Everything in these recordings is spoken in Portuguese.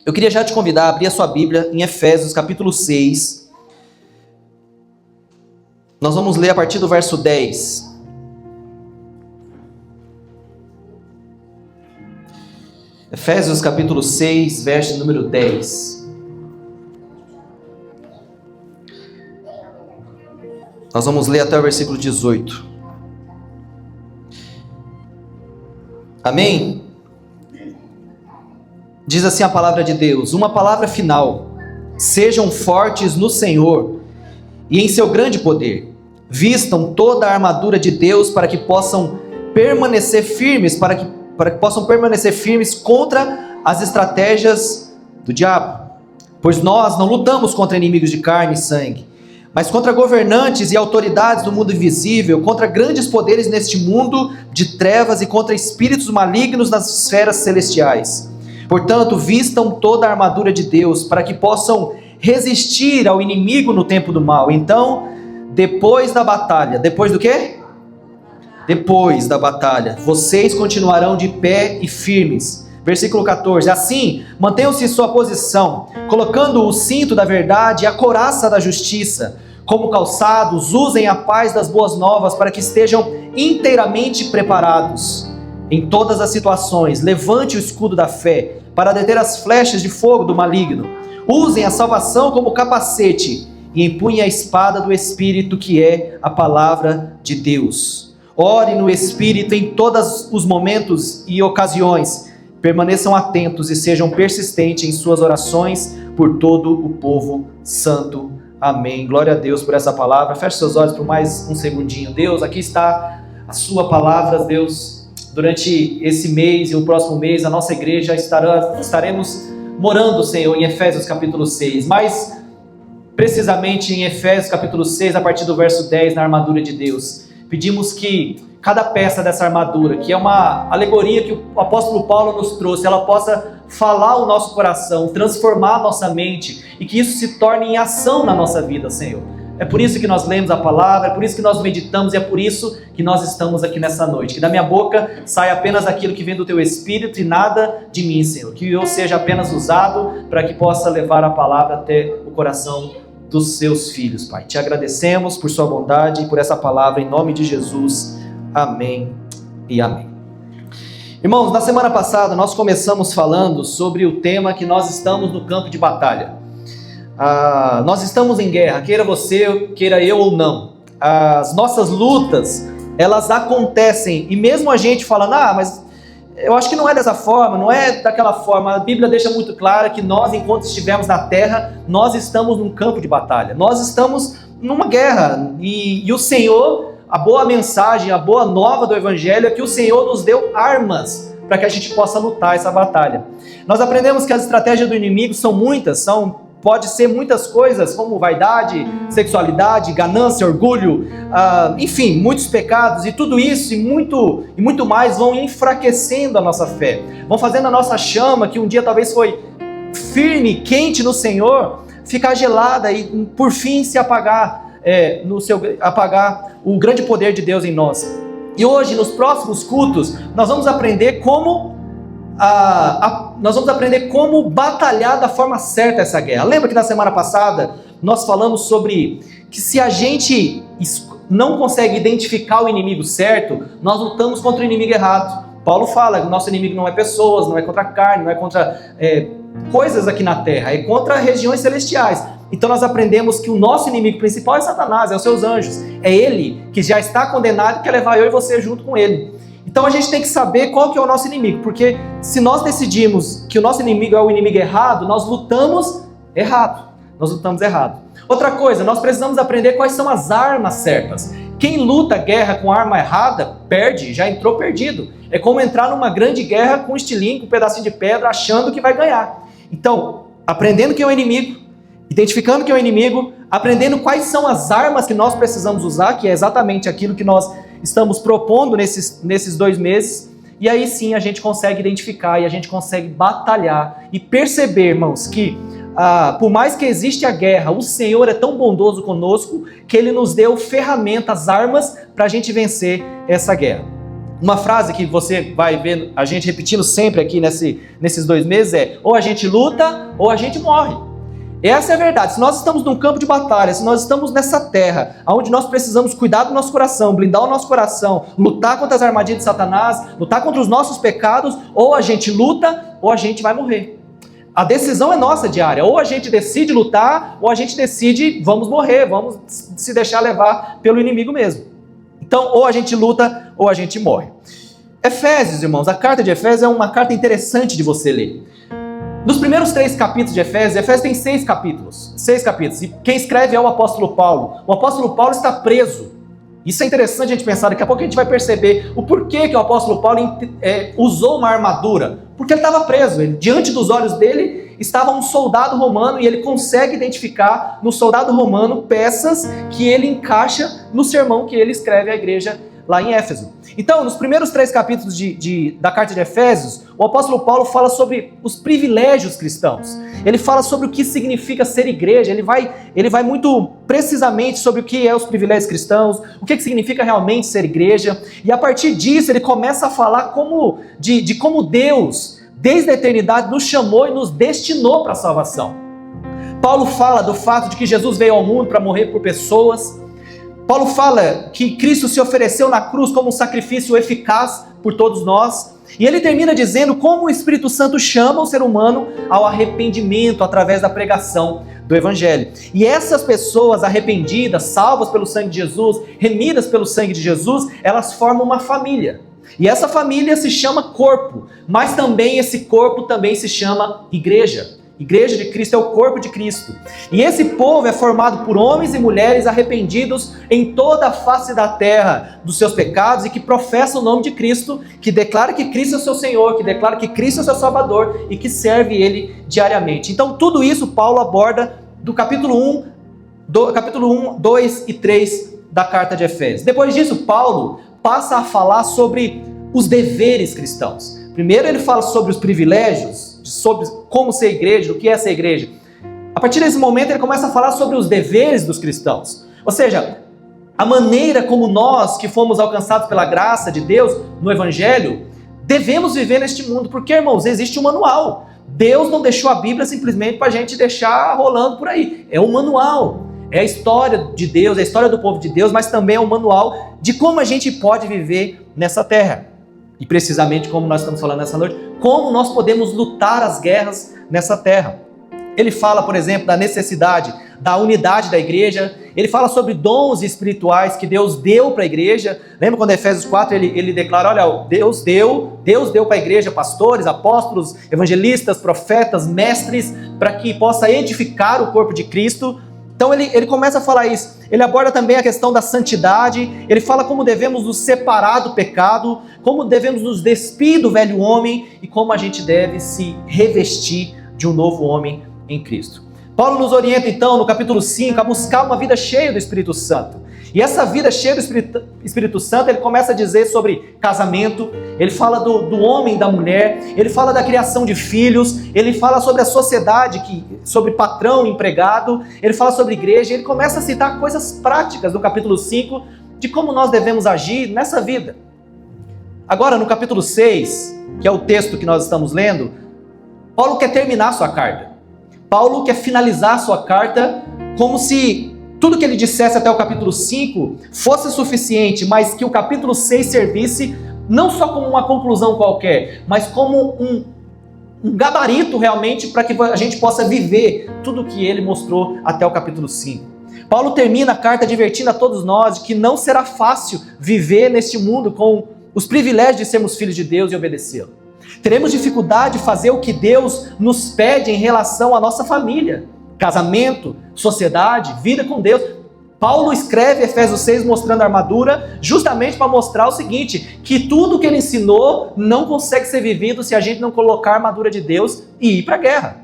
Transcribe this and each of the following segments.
Eu queria já te convidar a abrir a sua Bíblia em Efésios capítulo 6. Nós vamos ler a partir do verso 10. Efésios capítulo 6, verso número 10. Nós vamos ler até o versículo 18. Amém? Diz assim a palavra de Deus, uma palavra final: sejam fortes no Senhor e em seu grande poder, vistam toda a armadura de Deus para que possam permanecer firmes, para que possam permanecer firmes contra as estratégias do diabo. Pois nós não lutamos contra inimigos de carne e sangue, mas contra governantes e autoridades do mundo invisível, contra grandes poderes neste mundo de trevas e contra espíritos malignos nas esferas celestiais. Portanto, vistam toda a armadura de Deus para que possam resistir ao inimigo no tempo do mal. Então, depois da batalha, depois do quê? Depois da batalha, vocês continuarão de pé e firmes. Versículo 14, assim, mantenham-se em sua posição, colocando o cinto da verdade e a couraça da justiça. Como calçados, usem a paz das boas novas para que estejam inteiramente preparados. Em todas as situações, levante o escudo da fé para deter as flechas de fogo do maligno. Usem a salvação como capacete e empunhem a espada do Espírito, que é a palavra de Deus. Ore no Espírito em todos os momentos e ocasiões. Permaneçam atentos e sejam persistentes em suas orações por todo o povo santo. Amém. Glória a Deus por essa palavra. Feche seus olhos por mais um segundinho. Deus, aqui está a sua palavra, Deus. Durante esse mês e o próximo mês, a nossa igreja estaremos morando, Senhor, em Efésios capítulo 6. Mais precisamente em Efésios capítulo 6, a partir do verso 10, na armadura de Deus. Pedimos que cada peça dessa armadura, que é uma alegoria que o apóstolo Paulo nos trouxe, ela possa falar o nosso coração, transformar a nossa mente e que isso se torne em ação na nossa vida, Senhor. É por isso que nós lemos a palavra, é por isso que nós meditamos e é por isso que nós estamos aqui nessa noite. Que da minha boca saia apenas aquilo que vem do Teu Espírito e nada de mim, Senhor. Que eu seja apenas usado para que possa levar a palavra até o coração dos Seus filhos, Pai. Te agradecemos por Sua bondade e por essa palavra em nome de Jesus. Amém e amém. Irmãos, na semana passada nós começamos falando sobre o tema que nós estamos no campo de batalha. Nós estamos em guerra, queira você, queira eu ou não. As nossas lutas, elas acontecem, e mesmo a gente falando, mas eu acho que não é dessa forma, não é daquela forma. A Bíblia deixa muito claro que nós, enquanto estivermos na terra, nós estamos num campo de batalha, nós estamos numa guerra, e o Senhor, a boa mensagem, a boa nova do Evangelho é que o Senhor nos deu armas para que a gente possa lutar essa batalha. Nós aprendemos que as estratégias do inimigo são muitas, pode ser muitas coisas, como vaidade, sexualidade, ganância, orgulho, enfim, muitos pecados, e tudo isso e muito mais vão enfraquecendo a nossa fé, vão fazendo a nossa chama, que um dia talvez foi firme, quente no Senhor, ficar gelada e por fim se apagar, apagar o grande poder de Deus em nós. E hoje, nos próximos cultos, nós vamos aprender como batalhar da forma certa essa guerra. Lembra que na semana passada nós falamos sobre que se a gente não consegue identificar o inimigo certo, nós lutamos contra o inimigo errado. Paulo fala que o nosso inimigo não é pessoas, não é contra carne, não é contra coisas aqui na terra, é contra regiões celestiais. Então nós aprendemos que o nosso inimigo principal é Satanás, é os seus anjos. É ele que já está condenado e quer levar eu e você junto com ele. Então a gente tem que saber qual que é o nosso inimigo, porque se nós decidimos que o nosso inimigo é o inimigo errado, nós lutamos errado. Outra coisa, nós precisamos aprender quais são as armas certas. Quem luta guerra com arma errada, perde, já entrou perdido. É como entrar numa grande guerra com um estilingue, com um pedacinho de pedra, achando que vai ganhar. Então, aprendendo quem é o inimigo, identificando quem é o inimigo, aprendendo quais são as armas que nós precisamos usar, que é exatamente aquilo que nós estamos propondo nesses 2 meses, e aí sim a gente consegue identificar e a gente consegue batalhar e perceber, irmãos, que por mais que existe a guerra, o Senhor é tão bondoso conosco que Ele nos deu ferramentas, armas para a gente vencer essa guerra. Uma frase que você vai ver a gente repetindo sempre aqui nesses 2 meses é: ou a gente luta ou a gente morre. Essa é a verdade. Se nós estamos num campo de batalha, se nós estamos nessa terra, onde nós precisamos cuidar do nosso coração, blindar o nosso coração, lutar contra as armadilhas de Satanás, lutar contra os nossos pecados, ou a gente luta ou a gente vai morrer. A decisão é nossa diária. Ou a gente decide lutar, ou a gente decide vamos morrer, vamos se deixar levar pelo inimigo mesmo. Então, ou a gente luta ou a gente morre. Efésios, irmãos, a carta de Efésios é uma carta interessante de você ler. Nos primeiros 3 capítulos de Efésios tem 6 capítulos. 6 capítulos. E quem escreve é o apóstolo Paulo. O apóstolo Paulo está preso. Isso é interessante a gente pensar. Daqui a pouco a gente vai perceber o porquê que o apóstolo Paulo usou uma armadura. Porque ele estava preso. Diante dos olhos dele estava um soldado romano e ele consegue identificar no soldado romano peças que ele encaixa no sermão que ele escreve à igreja lá em Éfeso. Então, nos primeiros 3 capítulos da carta de Efésios, o apóstolo Paulo fala sobre os privilégios cristãos. Ele fala sobre o que significa ser igreja. Ele vai muito precisamente sobre o que é os privilégios cristãos, o que significa realmente ser igreja. E a partir disso, ele começa a falar de como Deus, desde a eternidade, nos chamou e nos destinou para a salvação. Paulo fala do fato de que Jesus veio ao mundo para morrer por pessoas. Paulo fala que Cristo se ofereceu na cruz como um sacrifício eficaz por todos nós. E ele termina dizendo como o Espírito Santo chama o ser humano ao arrependimento através da pregação do Evangelho. E essas pessoas arrependidas, salvas pelo sangue de Jesus, remidas pelo sangue de Jesus, elas formam uma família. E essa família se chama corpo, mas também esse corpo também se chama igreja. Igreja de Cristo é o corpo de Cristo. E esse povo é formado por homens e mulheres arrependidos em toda a face da terra dos seus pecados e que professam o nome de Cristo, que declara que Cristo é o seu Senhor, que declara que Cristo é o seu Salvador e que serve Ele diariamente. Então tudo isso Paulo aborda do capítulo 1, 2 e 3 da carta de Efésios. Depois disso, Paulo passa a falar sobre os deveres cristãos. Primeiro ele fala sobre os privilégios, sobre como ser igreja, o que é ser igreja. A partir desse momento ele começa a falar sobre os deveres dos cristãos. Ou seja, a maneira como nós que fomos alcançados pela graça de Deus no Evangelho, devemos viver neste mundo. Porque, irmãos, existe um manual. Deus não deixou a Bíblia simplesmente para a gente deixar rolando por aí. É um manual. É a história de Deus, é a história do povo de Deus, mas também é um manual de como a gente pode viver nessa terra. E precisamente como nós estamos falando nessa noite, como nós podemos lutar as guerras nessa terra. Ele fala, por exemplo, da necessidade da unidade da igreja. Ele fala sobre dons espirituais que Deus deu para a igreja. Lembra quando em Efésios 4 ele declara, olha, Deus deu para a igreja pastores, apóstolos, evangelistas, profetas, mestres, para que possa edificar o corpo de Cristo. Então ele começa a falar isso. Ele aborda também a questão da santidade. Ele fala como devemos nos separar do pecado, como devemos nos despir do velho homem e como a gente deve se revestir de um novo homem em Cristo. Paulo nos orienta então no capítulo 5 a buscar uma vida cheia do Espírito Santo. E essa vida cheia do Espírito Santo, ele começa a dizer sobre casamento, ele fala do homem e da mulher, ele fala da criação de filhos, ele fala sobre a sociedade, sobre patrão e empregado, ele fala sobre igreja, ele começa a citar coisas práticas no capítulo 5 de como nós devemos agir nessa vida. Agora, no capítulo 6, que é o texto que nós estamos lendo, Paulo quer terminar sua carta. Paulo quer finalizar sua carta como se tudo que ele dissesse até o capítulo 5 fosse suficiente, mas que o capítulo 6 servisse não só como uma conclusão qualquer, mas como um gabarito realmente para que a gente possa viver tudo que ele mostrou até o capítulo 5. Paulo termina a carta advertindo a todos nós de que não será fácil viver neste mundo com os privilégios de sermos filhos de Deus e obedecê-lo. Teremos dificuldade de fazer o que Deus nos pede em relação à nossa família, casamento, sociedade, vida com Deus. Paulo escreve Efésios 6 mostrando a armadura justamente para mostrar o seguinte, que tudo que ele ensinou não consegue ser vivido se a gente não colocar a armadura de Deus e ir para a guerra.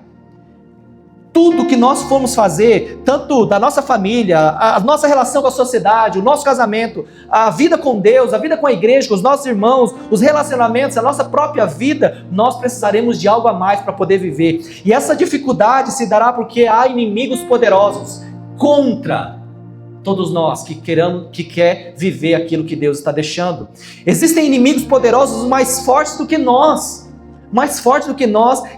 Tudo que nós formos fazer, tanto da nossa família, a nossa relação com a sociedade, o nosso casamento, a vida com Deus, a vida com a igreja, com os nossos irmãos, os relacionamentos, a nossa própria vida, nós precisaremos de algo a mais para poder viver. E essa dificuldade se dará porque há inimigos poderosos contra todos nós que quer viver aquilo que Deus está deixando. Existem inimigos poderosos mais fortes do que nós,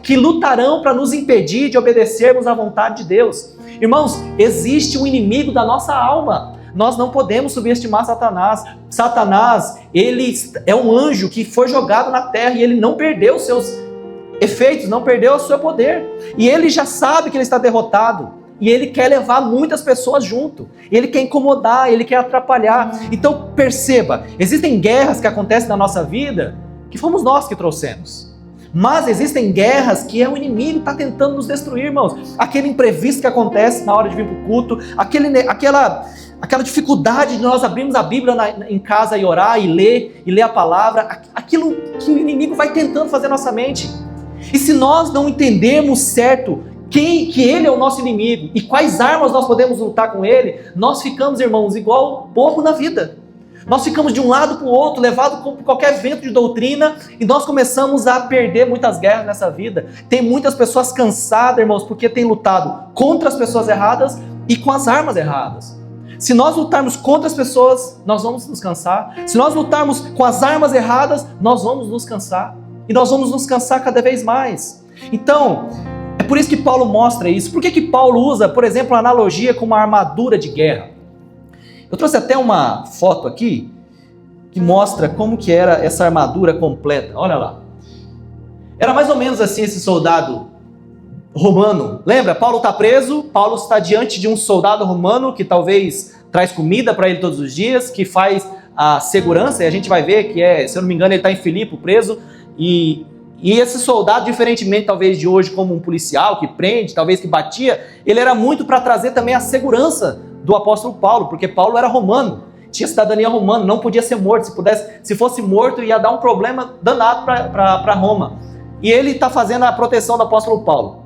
que lutarão para nos impedir de obedecermos à vontade de Deus. Irmãos, existe um inimigo da nossa alma. Nós não podemos subestimar Satanás. Satanás, ele é um anjo que foi jogado na terra e ele não perdeu os seus efeitos, não perdeu o seu poder. E ele já sabe que ele está derrotado. E ele quer levar muitas pessoas junto. Ele quer incomodar, ele quer atrapalhar. Então perceba, existem guerras que acontecem na nossa vida que fomos nós que trouxemos. Mas existem guerras que é o inimigo que está tentando nos destruir, irmãos. Aquele imprevisto que acontece na hora de vir para o culto, aquela dificuldade de nós abrirmos a Bíblia em casa e orar e ler a palavra, aquilo que o inimigo vai tentando fazer na nossa mente. E se nós não entendermos certo que ele é o nosso inimigo e quais armas nós podemos lutar com ele, nós ficamos, irmãos, igual burro na vida. Nós ficamos de um lado para o outro, levados por qualquer vento de doutrina, e nós começamos a perder muitas guerras nessa vida. Tem muitas pessoas cansadas, irmãos, porque têm lutado contra as pessoas erradas e com as armas erradas. Se nós lutarmos contra as pessoas, nós vamos nos cansar. Se nós lutarmos com as armas erradas, nós vamos nos cansar. E nós vamos nos cansar cada vez mais. Então, é por isso que Paulo mostra isso. Por que Paulo usa, por exemplo, a analogia com uma armadura de guerra? Eu trouxe até uma foto aqui que mostra como que era essa armadura completa. Olha lá. Era mais ou menos assim esse soldado romano. Lembra? Paulo está preso, Paulo está diante de um soldado romano que talvez traz comida para ele todos os dias, que faz a segurança, e a gente vai ver que se eu não me engano, ele está em Filipe preso, e esse soldado, diferentemente talvez de hoje como um policial que prende, talvez que batia, ele era muito para trazer também a segurança do apóstolo Paulo, porque Paulo era romano, tinha cidadania romana, não podia ser morto. Se fosse morto, ia dar um problema danado para Roma. E ele está fazendo a proteção do apóstolo Paulo.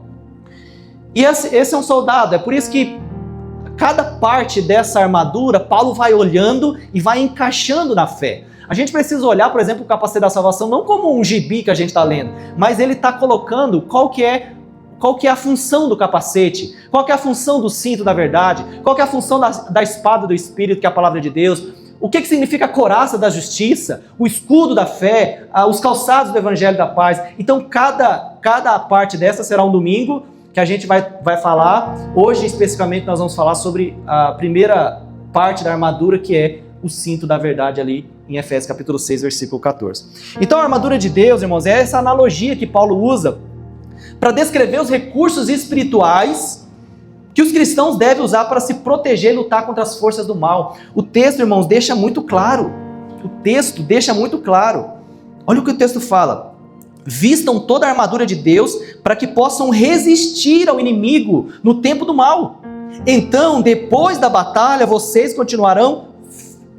E esse é um soldado, é por isso que cada parte dessa armadura, Paulo vai olhando e vai encaixando na fé. A gente precisa olhar, por exemplo, o capacete da salvação não como um gibi que a gente está lendo, mas ele está colocando qual que é a função do capacete, qual que é a função do cinto da verdade, qual que é a função da espada do Espírito, que é a palavra de Deus, o que significa a couraça da justiça, o escudo da fé, os calçados do evangelho da paz. Então cada parte dessa será um domingo que a gente vai falar. Hoje especificamente nós vamos falar sobre a primeira parte da armadura, que é o cinto da verdade ali em Efésios capítulo 6, versículo 14. Então a armadura de Deus, irmãos, é essa analogia que Paulo usa para descrever os recursos espirituais que os cristãos devem usar para se proteger e lutar contra as forças do mal. O texto, irmãos, deixa muito claro. Olha o que o texto fala. Vistam toda a armadura de Deus para que possam resistir ao inimigo no tempo do mal. Então, depois da batalha, vocês continuarão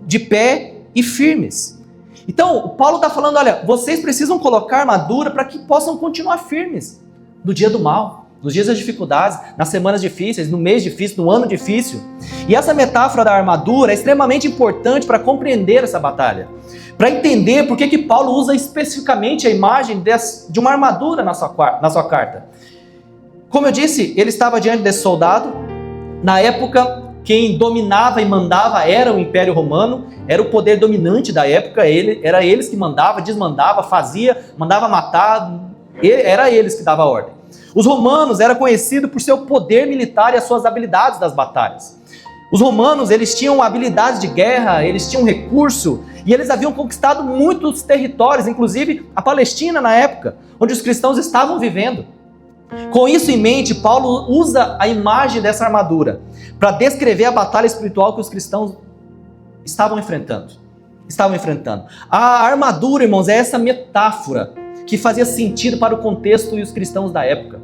de pé e firmes. Então, Paulo está falando, olha, vocês precisam colocar armadura para que possam continuar firmes no dia do mal, nos dias das dificuldades, nas semanas difíceis, no mês difícil, no ano difícil. E essa metáfora da armadura é extremamente importante para compreender essa batalha, para entender por que Paulo usa especificamente a imagem de uma armadura na sua carta. Como eu disse, ele estava diante desse soldado. Na época, quem dominava e mandava era o Império Romano, era o poder dominante da época, era eles que mandava, desmandava, fazia, mandava matar, era eles que davam a ordem. Os romanos eram conhecidos por seu poder militar e as suas habilidades das batalhas. Os romanos, eles tinham habilidades de guerra, eles tinham recurso, e eles haviam conquistado muitos territórios, inclusive a Palestina na época, onde os cristãos estavam vivendo. Com isso em mente, Paulo usa a imagem dessa armadura para descrever a batalha espiritual que os cristãos estavam enfrentando. A armadura, irmãos, é essa metáfora que fazia sentido para o contexto e os cristãos da época.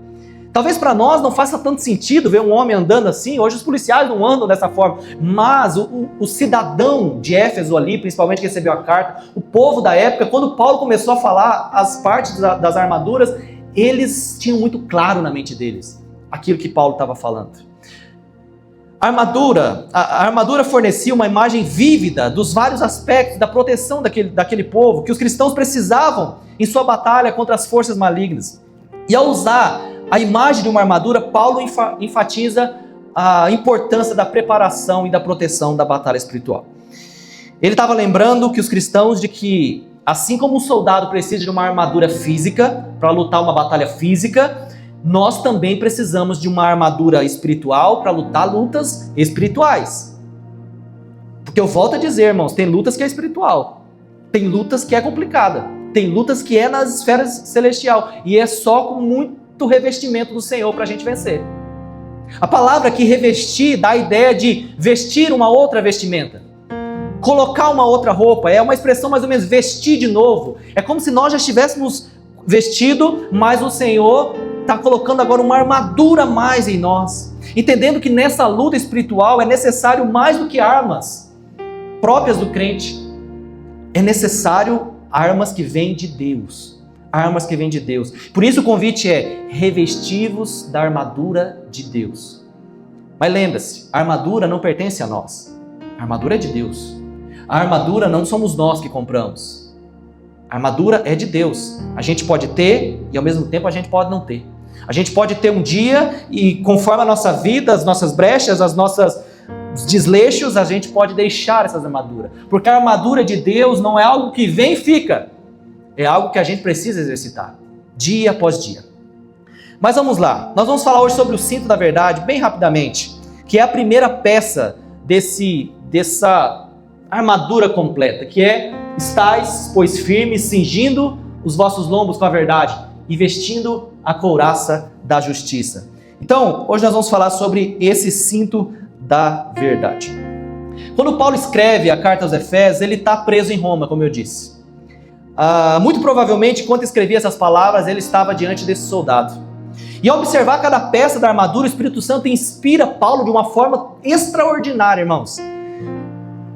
Talvez para nós não faça tanto sentido ver um homem andando assim. Hoje os policiais não andam dessa forma, mas o cidadão de Éfeso ali, principalmente que recebeu a carta, o povo da época, quando Paulo começou a falar as partes das armaduras, eles tinham muito claro na mente deles aquilo que Paulo estava falando. A armadura fornecia uma imagem vívida dos vários aspectos da proteção daquele povo que os cristãos precisavam em sua batalha contra as forças malignas. E ao usar a imagem de uma armadura, Paulo enfatiza a importância da preparação e da proteção da batalha espiritual. Ele estava lembrando que os cristãos de que, assim como um soldado precisa de uma armadura física para lutar uma batalha física, nós também precisamos de uma armadura espiritual para lutar lutas espirituais. Porque eu volto a dizer, irmãos, tem lutas que é espiritual, tem lutas que é complicada, tem lutas que é nas esferas celestial, e é só com muito revestimento do Senhor para a gente vencer. A palavra aqui revestir dá a ideia de vestir uma outra vestimenta, colocar uma outra roupa, é uma expressão mais ou menos vestir de novo. É como se nós já estivéssemos vestido, mas o Senhor está colocando agora uma armadura a mais em nós, entendendo que nessa luta espiritual é necessário mais do que armas próprias do crente, é necessário armas que vêm de Deus. Armas que vêm de Deus. Por isso o convite é: revesti-vos da armadura de Deus. Mas lembre-se, a armadura não pertence a nós. A armadura é de Deus. A armadura não somos nós que compramos. A armadura é de Deus. A gente pode ter e ao mesmo tempo a gente pode não ter. A gente pode ter um dia e conforme a nossa vida, as nossas brechas, os desleixos, a gente pode deixar essas armaduras. Porque a armadura de Deus não é algo que vem e fica. É algo que a gente precisa exercitar, dia após dia. Mas vamos lá, nós vamos falar hoje sobre o cinto da verdade, bem rapidamente, que é a primeira peça dessa armadura completa, que é: estais, pois, firmes, cingindo os vossos lombos com a verdade e vestindo a couraça da justiça. Então, hoje nós vamos falar sobre esse cinto da verdade. Quando Paulo escreve a carta aos Efésios, ele está preso em Roma, como eu disse. Muito provavelmente, enquanto escrevia essas palavras, ele estava diante desse soldado. E ao observar cada peça da armadura, o Espírito Santo inspira Paulo de uma forma extraordinária, irmãos.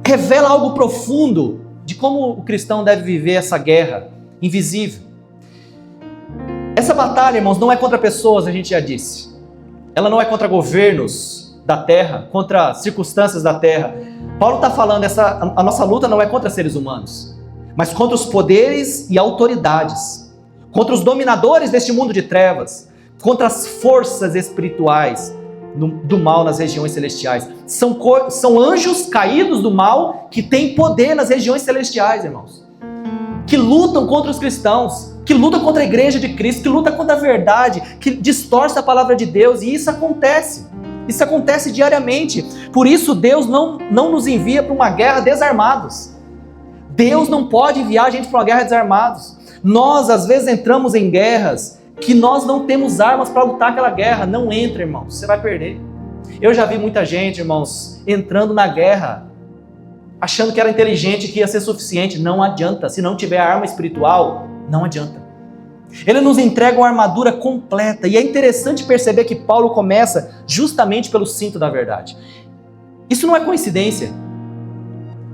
Revela algo profundo de como o cristão deve viver essa guerra invisível. Essa batalha, irmãos, não é contra pessoas, a gente já disse. Ela não é contra governos da terra, contra circunstâncias da terra. Paulo está falando, a nossa luta não é contra seres humanos, mas contra os poderes e autoridades, contra os dominadores deste mundo de trevas, contra as forças espirituais do mal nas regiões celestiais. São anjos caídos do mal que têm poder nas regiões celestiais, irmãos, que lutam contra os cristãos, que lutam contra a igreja de Cristo, que lutam contra a verdade, que distorce a palavra de Deus, e isso acontece diariamente. Por isso Deus não nos envia para uma guerra desarmados. Deus não pode enviar a gente para uma guerra desarmados. Nós, às vezes, entramos em guerras que nós não temos armas para lutar aquela guerra. Não entra, irmãos, você vai perder. Eu já vi muita gente, irmãos, entrando na guerra, achando que era inteligente, que ia ser suficiente. Não adianta, se não tiver arma espiritual, não adianta. Ele nos entrega uma armadura completa, e é interessante perceber que Paulo começa justamente pelo cinto da verdade. Isso não é coincidência.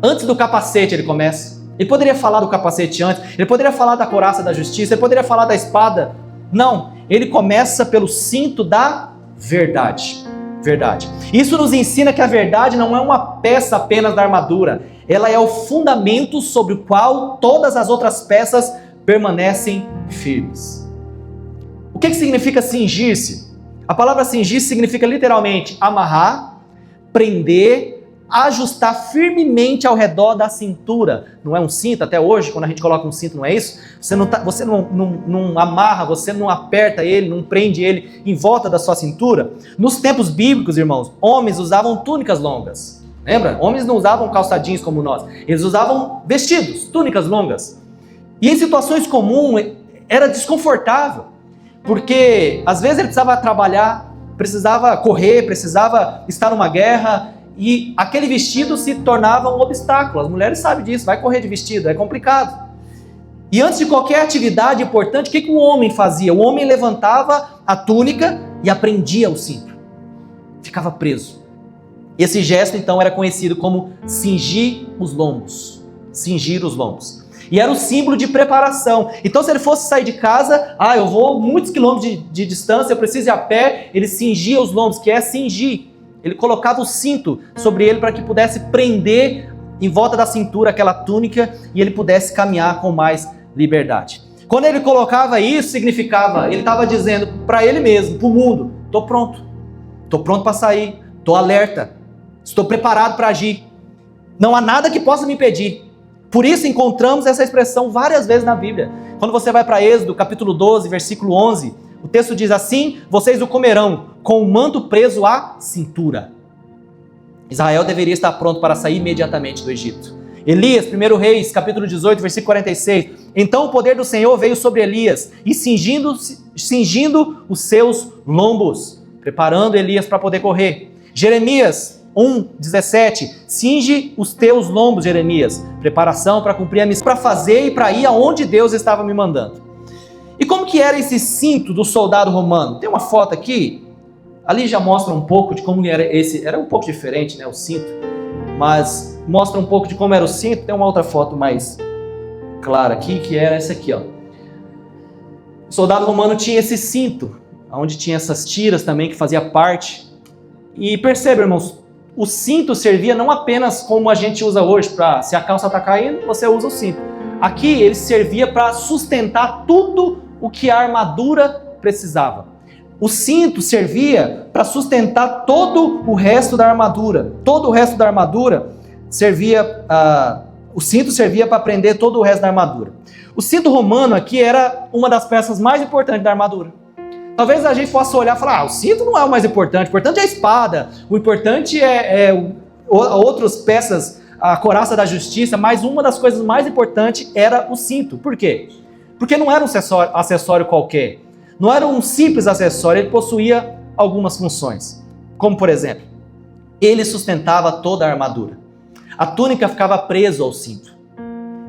Antes do capacete ele começa. Ele poderia falar do capacete antes, ele poderia falar da couraça da justiça, ele poderia falar da espada. Não, ele começa pelo cinto da verdade. Isso nos ensina que a verdade não é uma peça apenas da armadura, ela é o fundamento sobre o qual todas as outras peças permanecem firmes. O que significa cingir-se? A palavra cingir significa literalmente amarrar, prender, ajustar firmemente ao redor da cintura. Não é um cinto até hoje, quando a gente coloca um cinto, não é isso? Você não amarra, você não aperta ele, não prende ele em volta da sua cintura. Nos tempos bíblicos, irmãos, homens usavam túnicas longas. Lembra? Homens não usavam calçadinhos como nós. Eles usavam vestidos, túnicas longas. E em situações comuns era desconfortável, porque às vezes ele precisava trabalhar, precisava correr, precisava estar numa guerra, e aquele vestido se tornava um obstáculo. As mulheres sabem disso, vai correr de vestido, é complicado. E antes de qualquer atividade importante, o que o homem fazia? O homem levantava a túnica e aprendia o cinto. Ficava preso. Esse gesto então era conhecido como cingir os lombos. Cingir os lombos. E era o símbolo de preparação. Então se ele fosse sair de casa, eu vou muitos quilômetros de distância, eu preciso ir a pé, ele cingia os lombos, que é cingir. Ele colocava o cinto sobre ele para que pudesse prender em volta da cintura aquela túnica e ele pudesse caminhar com mais liberdade. Quando ele colocava isso, significava, ele estava dizendo para ele mesmo, para o mundo, estou pronto para sair, estou alerta, estou preparado para agir. Não há nada que possa me impedir. Por isso encontramos essa expressão várias vezes na Bíblia. Quando você vai para Êxodo, capítulo 12, versículo 11, o texto diz assim: vocês o comerão com o manto preso à cintura. Israel deveria estar pronto para sair imediatamente do Egito. Elias, 1 Reis, capítulo 18, versículo 46. Então o poder do Senhor veio sobre Elias e cingindo os seus lombos, preparando Elias para poder correr. Jeremias 1:17. Cinge os teus lombos, Jeremias. Preparação para cumprir a missão, para fazer e para ir aonde Deus estava me mandando. E como que era esse cinto do soldado romano? Tem uma foto aqui. Ali já mostra um pouco de como era esse. Era um pouco diferente, né, o cinto. Mas mostra um pouco de como era o cinto. Tem uma outra foto mais clara aqui, que era essa aqui, ó. O soldado romano tinha esse cinto, onde tinha essas tiras também que fazia parte. E percebe, irmãos, o cinto servia não apenas como a gente usa hoje, para se a calça está caindo, você usa o cinto. Aqui ele servia para sustentar tudo o que a armadura precisava. O cinto servia para sustentar todo o resto da armadura. Todo o resto da armadura servia, o cinto servia para prender todo o resto da armadura. O cinto romano aqui era uma das peças mais importantes da armadura. Talvez a gente possa olhar e falar, o cinto não é o mais importante, o importante é a espada, o importante é outras peças, a couraça da justiça, mas uma das coisas mais importantes era o cinto. Por quê? Porque não era um acessório qualquer, não era um simples acessório, ele possuía algumas funções. Como por exemplo, ele sustentava toda a armadura. A túnica ficava presa ao cinto.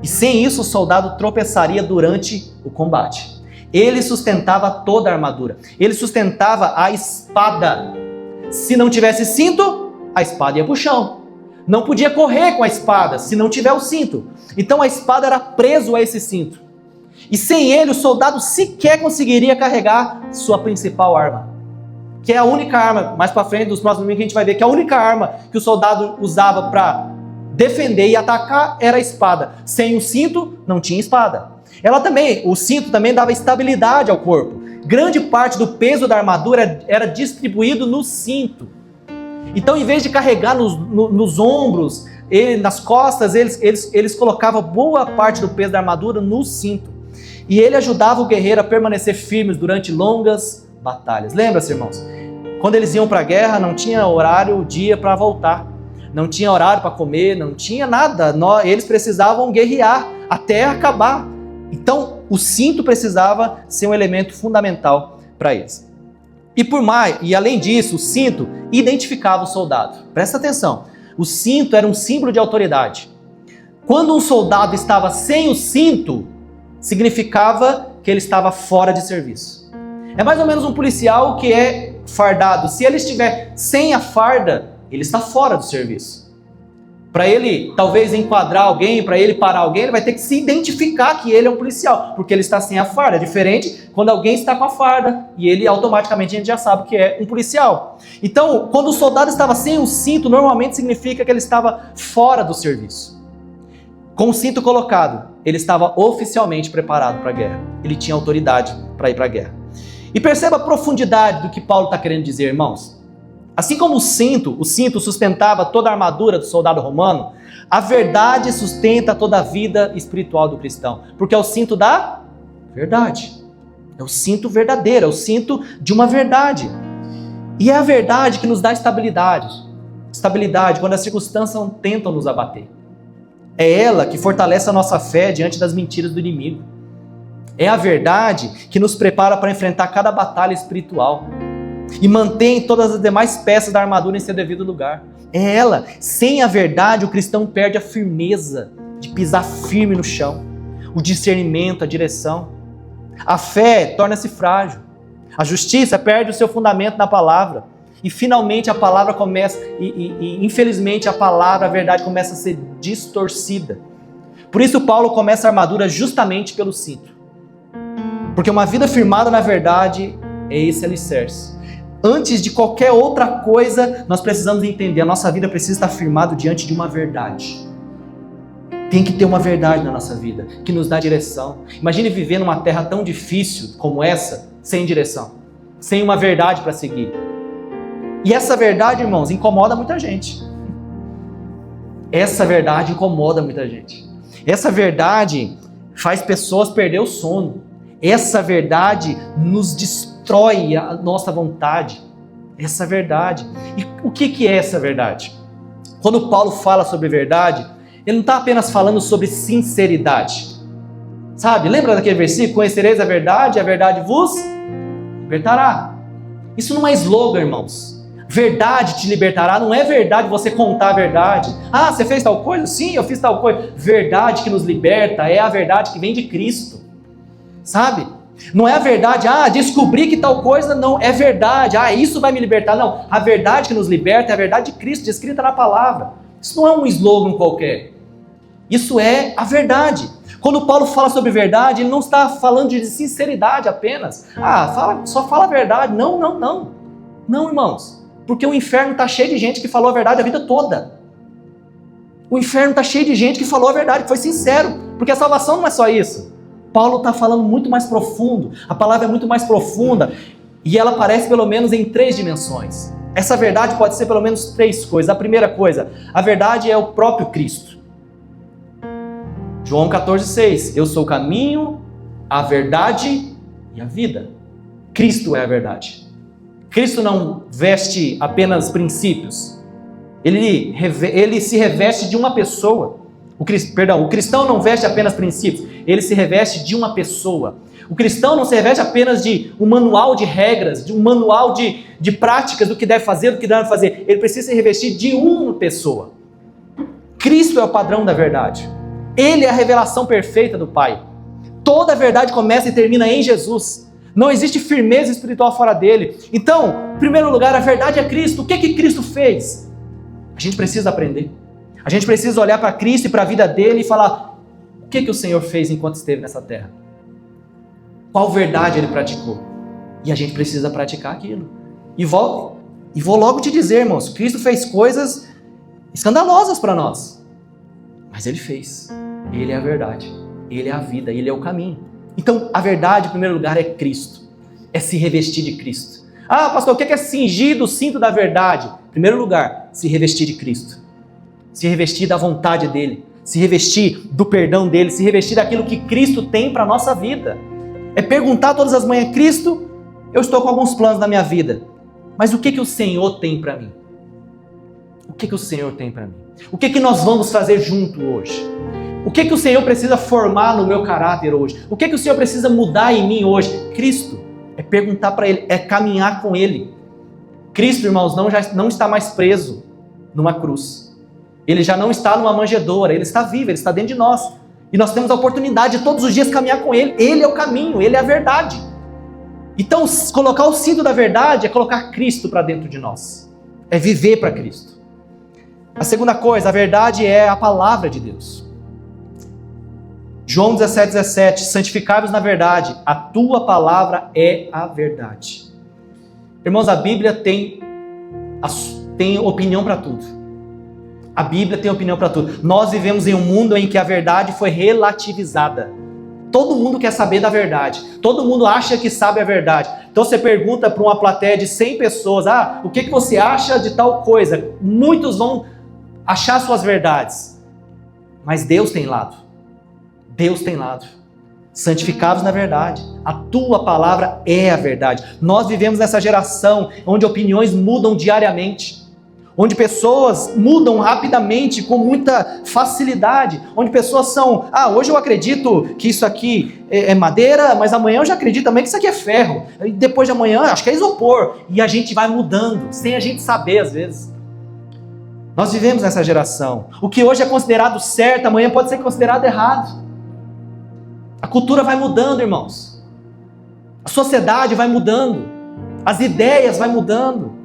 E sem isso o soldado tropeçaria durante o combate. Ele sustentava toda a armadura. Ele sustentava a espada. Se não tivesse cinto, a espada ia para o chão. Não podia correr com a espada se não tiver o cinto. Então a espada era preso a esse cinto. E sem ele o soldado sequer conseguiria carregar sua principal arma. Que é a única arma, mais para frente, dos próximos domingos a gente vai ver que a única arma que o soldado usava para defender e atacar era a espada. Sem o cinto, não tinha espada. O cinto também dava estabilidade ao corpo. Grande parte do peso da armadura era distribuído no cinto. Então, em vez de carregar nos ombros, nas costas, eles colocavam boa parte do peso da armadura no cinto. E ele ajudava o guerreiro a permanecer firmes durante longas batalhas. Lembra-se, irmãos? Quando eles iam para a guerra, não tinha horário, dia para voltar. Não tinha horário para comer, não tinha nada. Eles precisavam guerrear até acabar. Então, o cinto precisava ser um elemento fundamental para eles. E além disso, o cinto identificava o soldado. Presta atenção, o cinto era um símbolo de autoridade. Quando um soldado estava sem o cinto, significava que ele estava fora de serviço. É mais ou menos um policial que é fardado. Se ele estiver sem a farda, ele está fora do serviço. Para ele, talvez, enquadrar alguém, para ele parar alguém, ele vai ter que se identificar que ele é um policial, porque ele está sem a farda. É diferente quando alguém está com a farda e ele automaticamente a gente já sabe que é um policial. Então, quando o soldado estava sem o cinto, normalmente significa que ele estava fora do serviço. Com o cinto colocado, ele estava oficialmente preparado para a guerra. Ele tinha autoridade para ir para a guerra. E perceba a profundidade do que Paulo está querendo dizer, irmãos. Assim como o cinto sustentava toda a armadura do soldado romano, a verdade sustenta toda a vida espiritual do cristão. Porque é o cinto da verdade. É o cinto verdadeiro, é o cinto de uma verdade. E é a verdade que nos dá estabilidade. Estabilidade quando as circunstâncias tentam nos abater. É ela que fortalece a nossa fé diante das mentiras do inimigo. É a verdade que nos prepara para enfrentar cada batalha espiritual. E mantém todas as demais peças da armadura em seu devido lugar. É ela. Sem a verdade, o cristão perde a firmeza de pisar firme no chão, o discernimento, a direção. A fé torna-se frágil. A justiça perde o seu fundamento na palavra. E finalmente a palavra começa, infelizmente a verdade começa a ser distorcida. Por isso Paulo começa a armadura justamente pelo cinto. Porque uma vida firmada na verdade é esse alicerce. Antes de qualquer outra coisa, nós precisamos entender, a nossa vida precisa estar firmada diante de uma verdade. Tem que ter uma verdade na nossa vida, que nos dá direção. Imagine viver numa terra tão difícil como essa, sem direção, sem uma verdade para seguir. E essa verdade, irmãos, incomoda muita gente. Essa verdade incomoda muita gente. Essa verdade faz pessoas perder o sono. Essa verdade nos destrói a nossa vontade. Essa verdade. E o que é essa verdade? Quando Paulo fala sobre verdade, ele não está apenas falando sobre sinceridade. Sabe? Lembra daquele versículo? Conhecereis a verdade vos libertará. Isso não é slogan, irmãos. Verdade te libertará, não é verdade você contar a verdade. Ah, você fez tal coisa? Sim, eu fiz tal coisa. Verdade que nos liberta é a verdade que vem de Cristo. Sabe? Não é a verdade, descobri que tal coisa não é verdade. Isso vai me libertar. Não, a verdade que nos liberta é a verdade de Cristo, descrita na palavra. Isso não é um slogan qualquer. Isso é a verdade. Quando Paulo fala sobre verdade, ele não está falando de sinceridade apenas. Só fala a verdade. Não. Não, irmãos. Porque o inferno está cheio de gente que falou a verdade a vida toda. O inferno está cheio de gente que falou a verdade, que foi sincero. Porque a salvação não é só isso. Paulo está falando muito mais profundo. A palavra é muito mais profunda. E ela aparece pelo menos em 3 dimensões. Essa verdade pode ser pelo menos 3 coisas. A primeira coisa, a verdade é o próprio Cristo. João 14,6. Eu sou o caminho, a verdade e a vida. Cristo é a verdade. Cristo não veste apenas princípios. Ele se reveste de uma pessoa. O cristão não veste apenas princípios. Ele se reveste de uma pessoa. O cristão não se reveste apenas de um manual de regras, de um manual de práticas do que deve fazer, do que deve fazer. Ele precisa se revestir de uma pessoa. Cristo é o padrão da verdade. Ele é a revelação perfeita do Pai. Toda a verdade começa e termina em Jesus. Não existe firmeza espiritual fora dele. Então, em primeiro lugar, a verdade é Cristo. O que Cristo fez? A gente precisa aprender. A gente precisa olhar para Cristo e para a vida dele e falar: o que o Senhor fez enquanto esteve nessa terra? Qual verdade ele praticou? E a gente precisa praticar aquilo. E vou logo te dizer, irmãos, Cristo fez coisas escandalosas para nós. Mas ele fez. Ele é a verdade. Ele é a vida. Ele é o caminho. Então, a verdade, em primeiro lugar, é Cristo. É se revestir de Cristo. Pastor, o que é cingir do cinto da verdade? Em primeiro lugar, se revestir de Cristo. Se revestir da vontade dele. Se revestir do perdão dele. Se revestir daquilo que Cristo tem para a nossa vida. É perguntar todas as manhãs: Cristo, eu estou com alguns planos na minha vida, mas o que o Senhor tem para mim? O que o Senhor tem para mim? O que nós vamos fazer junto hoje? O que o Senhor precisa formar no meu caráter hoje? O que o Senhor precisa mudar em mim hoje? Cristo. É perguntar para Ele, é caminhar com Ele. Cristo, irmãos, não está mais preso numa cruz. Ele já não está numa manjedoura. Ele está vivo, Ele está dentro de nós. E nós temos a oportunidade de todos os dias caminhar com Ele. Ele é o caminho, Ele é a verdade. Então, colocar o cinto da verdade é colocar Cristo para dentro de nós. É viver para Cristo. A segunda coisa, a verdade é a palavra de Deus. João 17,17, santificai-vos na verdade, a tua palavra é a verdade. Irmãos, a Bíblia tem opinião para tudo. A Bíblia tem opinião para tudo. Nós vivemos em um mundo em que a verdade foi relativizada. Todo mundo quer saber da verdade. Todo mundo acha que sabe a verdade. Então você pergunta para uma plateia de 100 pessoas, o que você acha de tal coisa? Muitos vão achar suas verdades. Mas Deus tem lado. Deus tem lado. Santificados na verdade. A tua palavra é a verdade. Nós vivemos nessa geração onde opiniões mudam diariamente. Onde pessoas mudam rapidamente, com muita facilidade. Onde pessoas são, hoje eu acredito que isso aqui é madeira, mas amanhã eu já acredito também que isso aqui é ferro. E depois de amanhã, acho que é isopor. E a gente vai mudando, sem a gente saber às vezes. Nós vivemos nessa geração. O que hoje é considerado certo, amanhã pode ser considerado errado. A cultura vai mudando, irmãos. A sociedade vai mudando. As ideias vai mudando.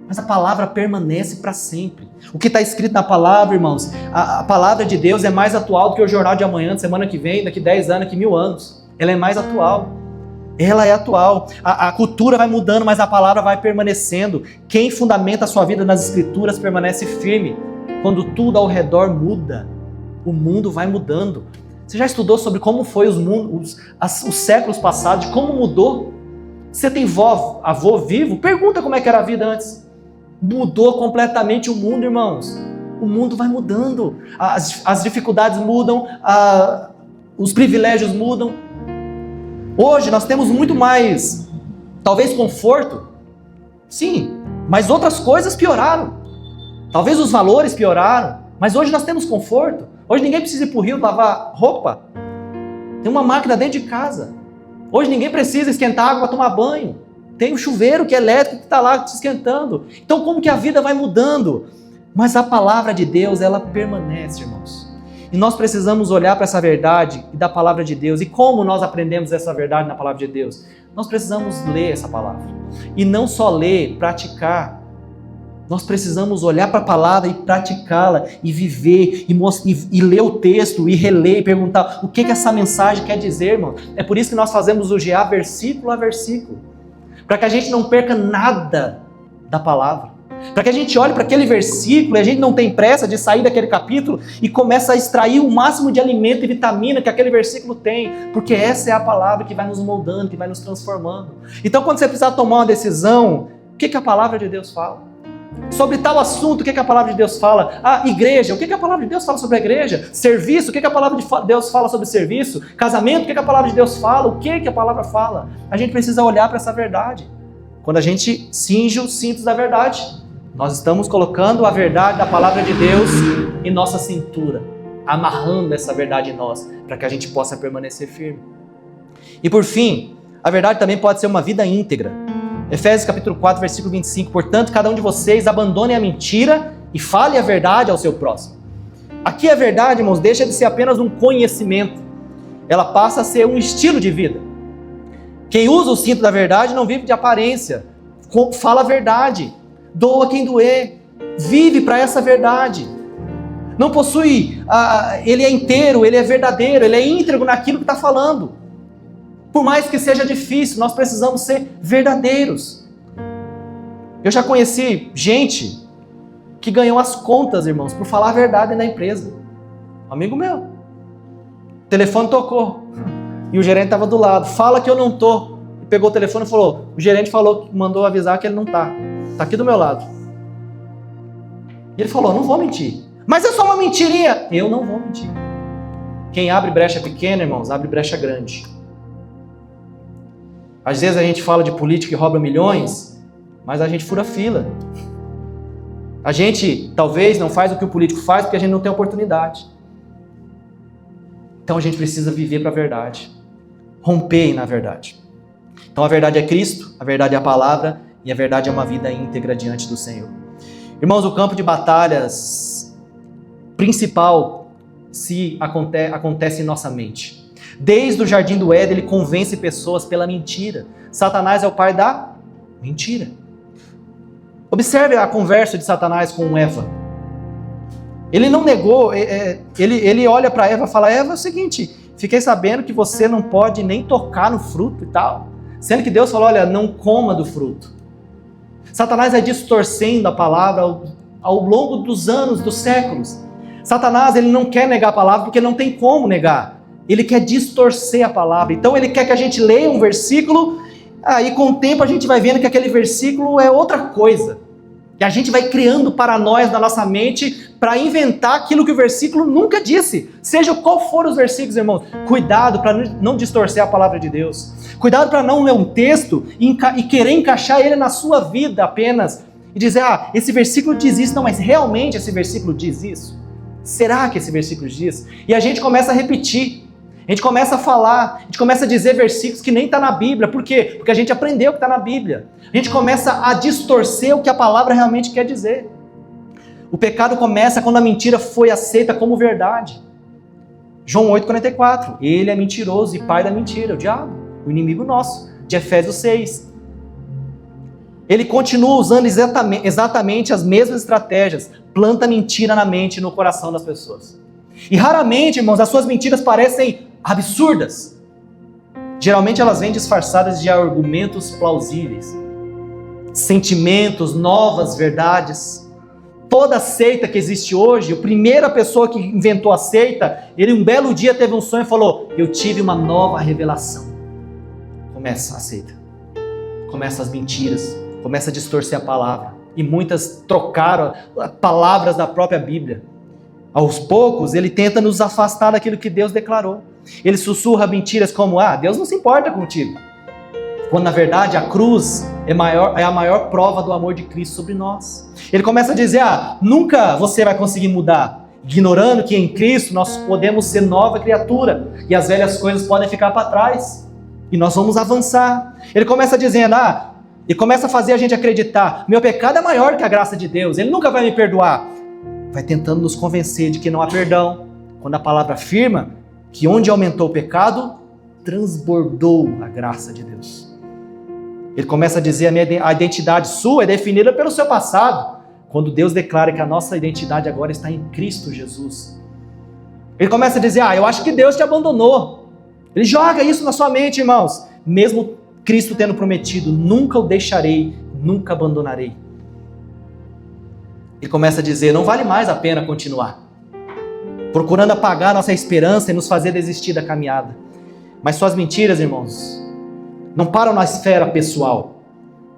Mas a palavra permanece para sempre. O que está escrito na palavra, irmãos, a palavra de Deus é mais atual do que o jornal de amanhã, de semana que vem, daqui 10 anos, daqui 1000 anos. Ela é mais atual. Ela é atual. A cultura vai mudando, mas a palavra vai permanecendo. Quem fundamenta a sua vida nas Escrituras permanece firme. Quando tudo ao redor muda, o mundo vai mudando. Você já estudou sobre como foi os séculos passados, de como mudou? Você tem avô vivo? Pergunta como é que era a vida antes. Mudou completamente o mundo, irmãos. O mundo vai mudando. As dificuldades mudam, os privilégios mudam. Hoje nós temos muito mais, talvez, conforto. Sim, mas outras coisas pioraram. Talvez os valores pioraram, mas hoje nós temos conforto. Hoje ninguém precisa ir para o rio lavar roupa. Tem uma máquina dentro de casa. Hoje ninguém precisa esquentar água para tomar banho. Tem um chuveiro que é elétrico que está lá te esquentando. Então como que a vida vai mudando? Mas a palavra de Deus, ela permanece, irmãos. E nós precisamos olhar para essa verdade e da palavra de Deus. E como nós aprendemos essa verdade na palavra de Deus? Nós precisamos ler essa palavra. E não só ler, praticar. Nós precisamos olhar para a palavra e praticá-la, e viver, e ler o texto, e reler, e perguntar o que essa mensagem quer dizer, irmão. É por isso que nós fazemos o GA versículo a versículo. Para que a gente não perca nada da palavra. Para que a gente olhe para aquele versículo e a gente não tem pressa de sair daquele capítulo e começa a extrair o máximo de alimento e vitamina que aquele versículo tem, porque essa é a palavra que vai nos moldando, que vai nos transformando. Então quando você precisar tomar uma decisão, o que a palavra de Deus fala? Sobre tal assunto, o que a palavra de Deus fala? Igreja, o que a palavra de Deus fala sobre a igreja? Serviço, o que a palavra de Deus fala sobre serviço? Casamento, o que a palavra de Deus fala? O que a palavra fala? A gente precisa olhar para essa verdade. Quando a gente cinge os cintos da verdade, nós estamos colocando a verdade da palavra de Deus em nossa cintura, amarrando essa verdade em nós, para que a gente possa permanecer firme. E por fim, a verdade também pode ser uma vida íntegra. Efésios capítulo 4, versículo 25, portanto, cada um de vocês abandone a mentira e fale a verdade ao seu próximo. Aqui a verdade, irmãos, deixa de ser apenas um conhecimento. Ela passa a ser um estilo de vida. Quem usa o cinto da verdade não vive de aparência, fala a verdade, doa quem doer, vive para essa verdade. Não possui, ele é inteiro, ele é verdadeiro, ele é íntegro naquilo que está falando. Por mais que seja difícil, nós precisamos ser verdadeiros. Eu já conheci gente que ganhou as contas, irmãos, por falar a verdade na empresa. Um amigo meu. O telefone tocou e o gerente estava do lado. Fala que eu não tô. Pegou o telefone e falou, o gerente falou, mandou avisar que ele não tá. Tá aqui do meu lado. E ele falou, não vou mentir. Mas é só uma mentirinha. Eu não vou mentir. Quem abre brecha pequena, irmãos, abre brecha grande. Às vezes a gente fala de político que rouba milhões, mas a gente fura fila. A gente talvez não faz o que o político faz porque a gente não tem oportunidade. Então a gente precisa viver para a verdade. Romper na verdade. Então a verdade é Cristo, a verdade é a palavra e a verdade é uma vida íntegra diante do Senhor. Irmãos, o campo de batalhas principal acontece em nossa mente. Desde o jardim do Éden, ele convence pessoas pela mentira. Satanás é o pai da mentira. Observe a conversa de Satanás com Eva. Ele não negou, ele olha para Eva e fala, Eva, é o seguinte, fiquei sabendo que você não pode nem tocar no fruto e tal. Sendo que Deus falou, olha, não coma do fruto. Satanás vai distorcendo a palavra ao longo dos anos, dos séculos. Satanás, ele não quer negar a palavra porque não tem como negar. Ele quer distorcer a palavra. Então ele quer que a gente leia um versículo, e com o tempo a gente vai vendo que aquele versículo é outra coisa. E a gente vai criando paranoias na nossa mente para inventar aquilo que o versículo nunca disse. Seja qual for os versículos, irmãos. Cuidado para não distorcer a palavra de Deus. Cuidado para não ler um texto e querer encaixar ele na sua vida apenas. E dizer, esse versículo diz isso. Não, mas realmente esse versículo diz isso? Será que esse versículo diz? E a gente começa a repetir. A gente começa a falar, a gente começa a dizer versículos que nem está na Bíblia. Por quê? Porque a gente aprendeu que está na Bíblia. A gente começa a distorcer o que a palavra realmente quer dizer. O pecado começa quando a mentira foi aceita como verdade. João 8,44. Ele é mentiroso e pai da mentira, o diabo, o inimigo nosso. De Efésios 6. Ele continua usando exatamente as mesmas estratégias. Planta mentira na mente e no coração das pessoas. E raramente, irmãos, as suas mentiras parecem absurdas. Geralmente elas vêm disfarçadas de argumentos plausíveis, sentimentos, novas verdades. Toda seita que existe hoje, a primeira pessoa que inventou a seita, ele um belo dia teve um sonho e falou, eu tive uma nova revelação. Começa a seita, começa as mentiras, começa a distorcer a palavra. e muitas trocaram palavras da própria Bíblia. Aos poucos, ele tenta nos afastar daquilo que Deus declarou. Ele sussurra mentiras como, Deus não se importa contigo. Quando, na verdade, a cruz é a maior prova do amor de Cristo sobre nós. Ele começa a dizer, nunca você vai conseguir mudar. Ignorando que em Cristo nós podemos ser nova criatura. E as velhas coisas podem ficar para trás. E nós vamos avançar. Ele começa dizendo, e começa a fazer a gente acreditar, meu pecado é maior que a graça de Deus, Ele nunca vai me perdoar. Vai tentando nos convencer de que não há perdão. Quando a palavra afirma que onde aumentou o pecado, transbordou a graça de Deus. Ele começa a dizer, a identidade sua é definida pelo seu passado, quando Deus declara que a nossa identidade agora está em Cristo Jesus. Ele começa a dizer, eu acho que Deus te abandonou. Ele joga isso na sua mente, irmãos. Mesmo Cristo tendo prometido, nunca o deixarei, nunca abandonarei. Ele começa a dizer, não vale mais a pena continuar, procurando apagar nossa esperança e nos fazer desistir da caminhada. Mas suas mentiras, irmãos, não param na esfera pessoal.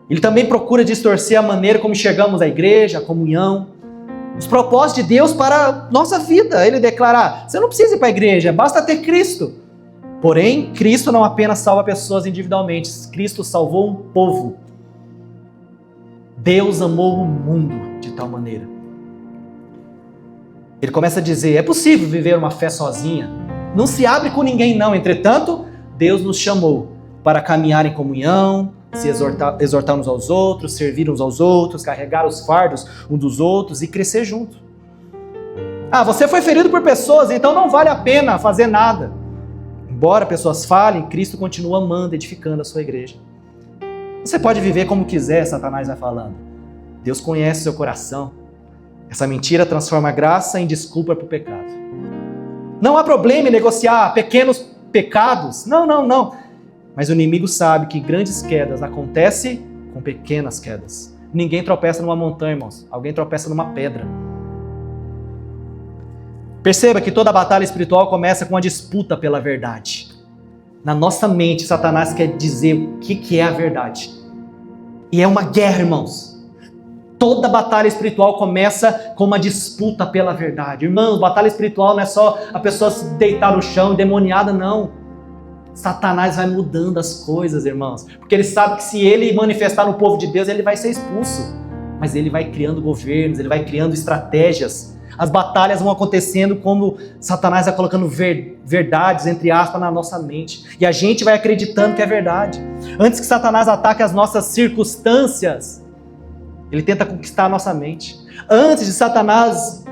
Ele também procura distorcer a maneira como enxergamos a igreja, a comunhão, os propósitos de Deus para a nossa vida. Ele declara, você não precisa ir para a igreja, basta ter Cristo. Porém, Cristo não apenas salva pessoas individualmente, Cristo salvou um povo. Deus amou o mundo de tal maneira. Ele começa a dizer, é possível viver uma fé sozinha, não se abre com ninguém não, entretanto, Deus nos chamou para caminhar em comunhão, se exortar uns aos outros, servir uns aos outros, carregar os fardos uns dos outros e crescer junto. Você foi ferido por pessoas, então não vale a pena fazer nada. Embora pessoas falem, Cristo continua amando, edificando a sua igreja. Você pode viver como quiser, Satanás vai falando. Deus conhece o seu coração. Essa mentira transforma a graça em desculpa para o pecado. Não há problema em negociar pequenos pecados. Não. Mas o inimigo sabe que grandes quedas acontecem com pequenas quedas. Ninguém tropeça numa montanha, irmãos. Alguém tropeça numa pedra. Perceba que toda batalha espiritual começa com uma disputa pela verdade. Na nossa mente, Satanás quer dizer o que é a verdade. E é uma guerra, irmãos. Toda batalha espiritual começa com uma disputa pela verdade. Irmãos, batalha espiritual não é só a pessoa se deitar no chão, endemoniada, não. Satanás vai mudando as coisas, irmãos. Porque ele sabe que se ele manifestar no povo de Deus, ele vai ser expulso. Mas ele vai criando governos, ele vai criando estratégias. As batalhas vão acontecendo como Satanás vai colocando verdades, entre aspas, na nossa mente. E a gente vai acreditando que é verdade. Antes que Satanás ataque as nossas circunstâncias, ele tenta conquistar a nossa mente. Antes de Satanás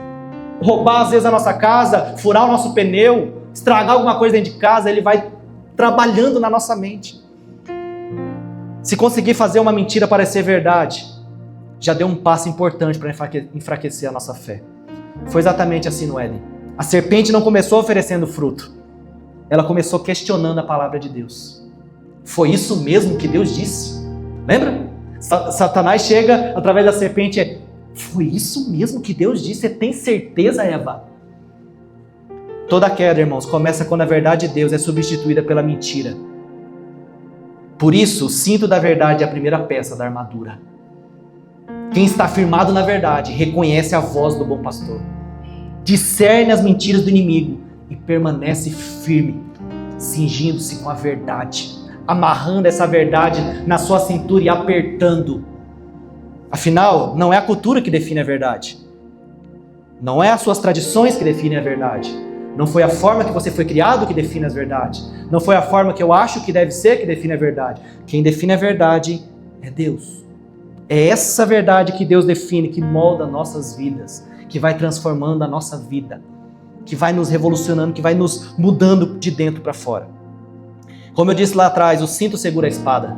roubar às vezes a nossa casa, furar o nosso pneu, estragar alguma coisa dentro de casa, ele vai trabalhando na nossa mente. Se conseguir fazer uma mentira parecer verdade, já deu um passo importante para enfraquecer a nossa fé. Foi exatamente assim no Éden. A serpente não começou oferecendo fruto. Ela começou questionando a palavra de Deus. Foi isso mesmo que Deus disse? Lembra? Satanás chega através da serpente. Foi isso mesmo que Deus disse? Você tem certeza, Eva? Toda queda, irmãos, começa quando a verdade de Deus é substituída pela mentira. Por isso, o cinto da verdade é a primeira peça da armadura. Quem está firmado na verdade reconhece a voz do bom pastor, discerne as mentiras do inimigo e permanece firme, cingindo-se com a verdade, amarrando essa verdade na sua cintura e apertando. Afinal, não é a cultura que define a verdade, não é as suas tradições que definem a verdade, não foi a forma que você foi criado que define as verdades, não foi a forma que eu acho que deve ser que define a verdade. Quem define a verdade é Deus. É essa verdade que Deus define, que molda nossas vidas, que vai transformando a nossa vida, que vai nos revolucionando, que vai nos mudando de dentro para fora. Como eu disse lá atrás, o cinto segura a espada.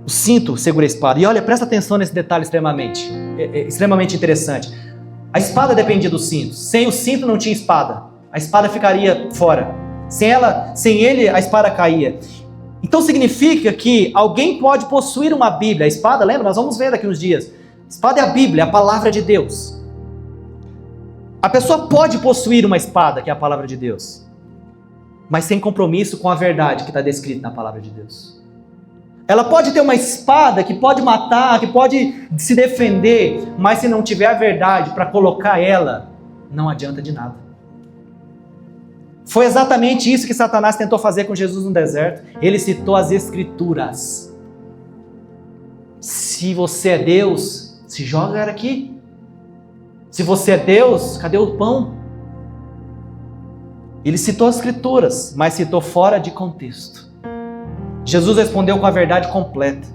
O cinto segura a espada. E olha, presta atenção nesse detalhe extremamente interessante. A espada dependia do cinto. Sem o cinto não tinha espada. A espada ficaria fora. Sem ele, a espada caía. Então significa que alguém pode possuir uma Bíblia. A espada, lembra? Nós vamos ver daqui uns dias. A espada é a Bíblia, é a palavra de Deus. A pessoa pode possuir uma espada, que é a palavra de Deus, mas sem compromisso com a verdade que está descrita na palavra de Deus. Ela pode ter uma espada que pode matar, que pode se defender, mas se não tiver a verdade para colocar ela, não adianta de nada. Foi exatamente isso que Satanás tentou fazer com Jesus no deserto. Ele citou as Escrituras. Se você é Deus, se joga aqui. Se você é Deus, cadê o pão? Ele citou as Escrituras, mas citou fora de contexto. Jesus respondeu com a verdade completa.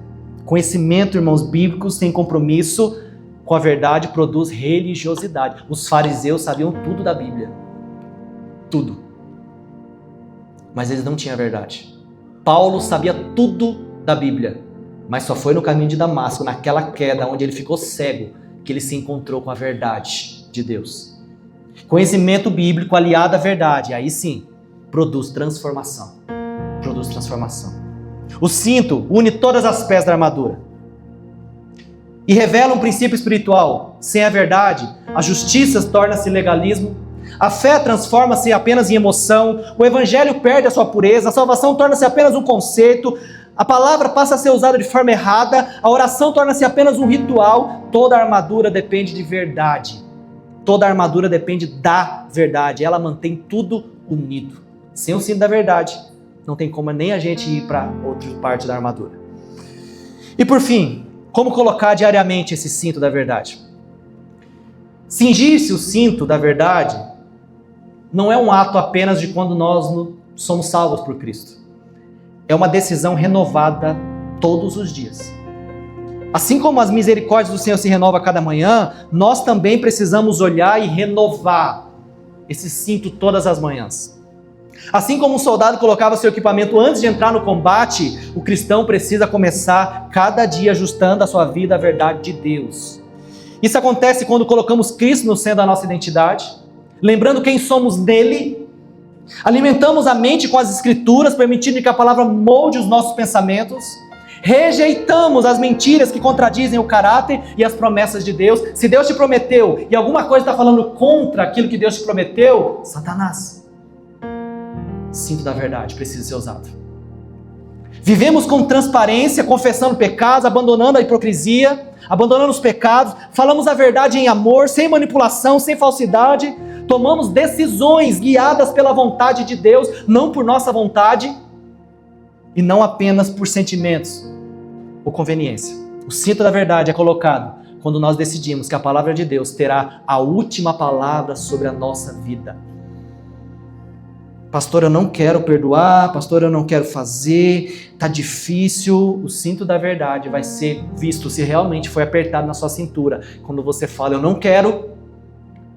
Conhecimento, irmãos, bíblicos sem compromisso com a verdade produz religiosidade. Os fariseus sabiam tudo da Bíblia. Tudo. Mas eles não tinham a verdade. Paulo sabia tudo da Bíblia, mas só foi no caminho de Damasco, naquela queda onde ele ficou cego, que ele se encontrou com a verdade de Deus. Conhecimento bíblico aliado à verdade, aí sim, produz transformação. Produz transformação. O cinto une todas as peças da armadura e revela um princípio espiritual. Sem a verdade, a justiça torna-se legalismo, a fé transforma-se apenas em emoção, o evangelho perde a sua pureza, a salvação torna-se apenas um conceito, a palavra passa a ser usada de forma errada, a oração torna-se apenas um ritual. Toda a armadura depende de verdade. Toda a armadura depende da verdade. Ela mantém tudo unido. Sem o cinto da verdade, não tem como nem a gente ir para outra parte da armadura. E por fim, como colocar diariamente esse cinto da verdade? Cingir-se o cinto da verdade não é um ato apenas de quando nós somos salvos por Cristo. É uma decisão renovada todos os dias. Assim como as misericórdias do Senhor se renovam a cada manhã, nós também precisamos olhar e renovar esse cinto todas as manhãs. Assim como um soldado colocava seu equipamento antes de entrar no combate, o cristão precisa começar cada dia ajustando a sua vida à verdade de Deus. Isso acontece quando colocamos Cristo no centro da nossa identidade, lembrando quem somos nele, alimentamos a mente com as Escrituras, permitindo que a palavra molde os nossos pensamentos, rejeitamos as mentiras que contradizem o caráter e as promessas de Deus. Se Deus te prometeu e alguma coisa está falando contra aquilo que Deus te prometeu, Satanás, cinto da verdade precisa ser usado. Vivemos com transparência, confessando pecados, abandonando a hipocrisia, abandonando os pecados, falamos a verdade em amor, sem manipulação, sem falsidade, tomamos decisões guiadas pela vontade de Deus, não por nossa vontade e não apenas por sentimentos ou conveniência. O cinto da verdade é colocado quando nós decidimos que a palavra de Deus terá a última palavra sobre a nossa vida. Pastor, eu não quero perdoar, pastor, eu não quero fazer, está difícil. O cinto da verdade vai ser visto se realmente foi apertado na sua cintura. Quando você fala, eu não quero,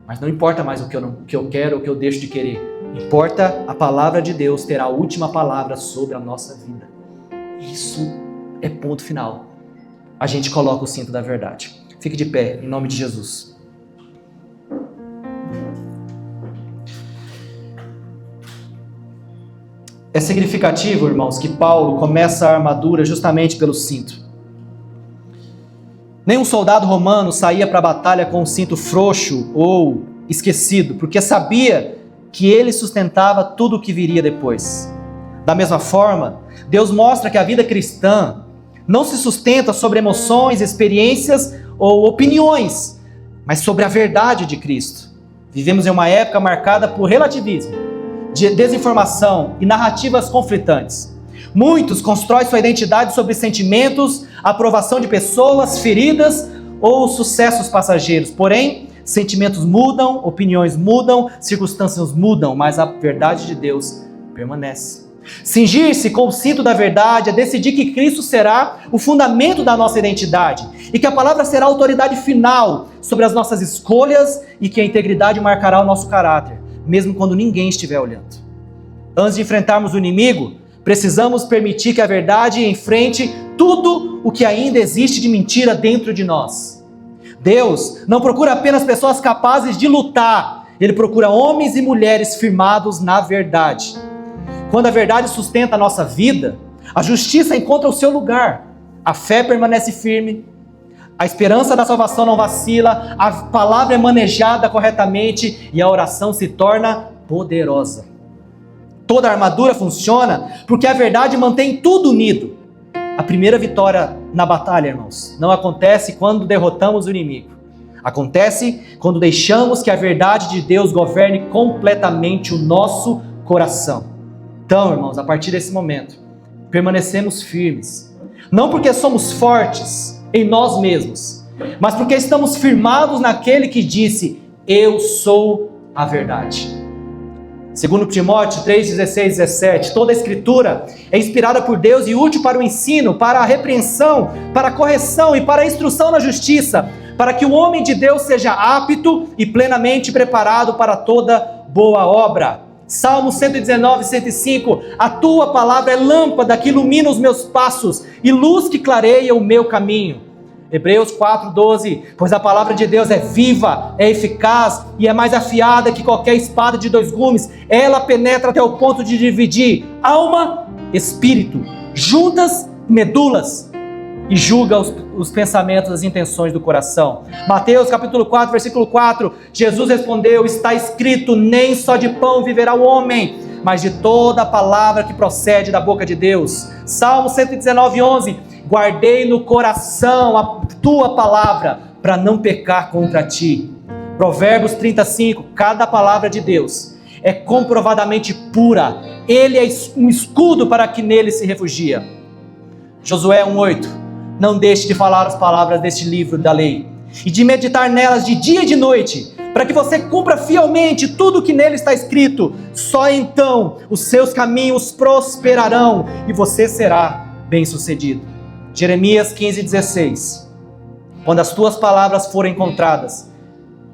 mas não importa mais o que eu quero, o que eu deixo de querer. Importa a palavra de Deus ter a última palavra sobre a nossa vida. Isso é ponto final. A gente coloca o cinto da verdade. Fique de pé, em nome de Jesus. É significativo, irmãos, que Paulo começa a armadura justamente pelo cinto. Nenhum soldado romano saía para a batalha com um cinto frouxo ou esquecido, porque sabia que ele sustentava tudo o que viria depois. Da mesma forma, Deus mostra que a vida cristã não se sustenta sobre emoções, experiências ou opiniões, mas sobre a verdade de Cristo. Vivemos em uma época marcada por relativismo, de desinformação e narrativas conflitantes. Muitos constroem sua identidade sobre sentimentos, aprovação de pessoas, feridas ou sucessos passageiros. Porém, sentimentos mudam, opiniões mudam, circunstâncias mudam, mas a verdade de Deus permanece. Cingir-se com o cinto da verdade é decidir que Cristo será o fundamento da nossa identidade e que a palavra será a autoridade final sobre as nossas escolhas e que a integridade marcará o nosso caráter, mesmo quando ninguém estiver olhando. Antes de enfrentarmos o inimigo, precisamos permitir que a verdade enfrente tudo o que ainda existe de mentira dentro de nós. Deus não procura apenas pessoas capazes de lutar, Ele procura homens e mulheres firmados na verdade. Quando a verdade sustenta a nossa vida, a justiça encontra o seu lugar, a fé permanece firme, a esperança da salvação não vacila, a palavra é manejada corretamente e a oração se torna poderosa. Toda a armadura funciona porque a verdade mantém tudo unido. A primeira vitória na batalha, irmãos, não acontece quando derrotamos o inimigo. Acontece quando deixamos que a verdade de Deus governe completamente o nosso coração. Então, irmãos, a partir desse momento, permanecemos firmes. Não porque somos fortes em nós mesmos, mas porque estamos firmados naquele que disse: eu sou a verdade. Segundo Timóteo 3, 16, 17, toda a escritura é inspirada por Deus e útil para o ensino, para a repreensão, para a correção e para a instrução na justiça, para que o homem de Deus seja apto e plenamente preparado para toda boa obra. Salmo 119, 105, a tua palavra é lâmpada que ilumina os meus passos e luz que clareia o meu caminho. Hebreus 4:12, pois a palavra de Deus é viva, é eficaz e é mais afiada que qualquer espada de 2 gumes. Ela penetra até o ponto de dividir alma, espírito, juntas e medulas, e julga os pensamentos, as intenções do coração. Mateus capítulo 4, versículo 4, Jesus respondeu: está escrito, nem só de pão viverá o homem, mas de toda a palavra que procede da boca de Deus. Salmo 119, 11, guardei no coração a tua palavra, para não pecar contra ti. Provérbios 35, cada palavra de Deus é comprovadamente pura, ele é um escudo para que nele se refugia. Josué 1:8, não deixe de falar as palavras deste livro da lei, e de meditar nelas de dia e de noite, para que você cumpra fielmente tudo o que nele está escrito. Só então os seus caminhos prosperarão, e você será bem-sucedido. Jeremias 15:16, quando as tuas palavras forem encontradas,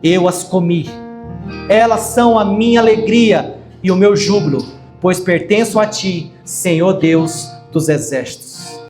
eu as comi. Elas são a minha alegria e o meu júbilo, pois pertenço a ti, Senhor Deus dos exércitos.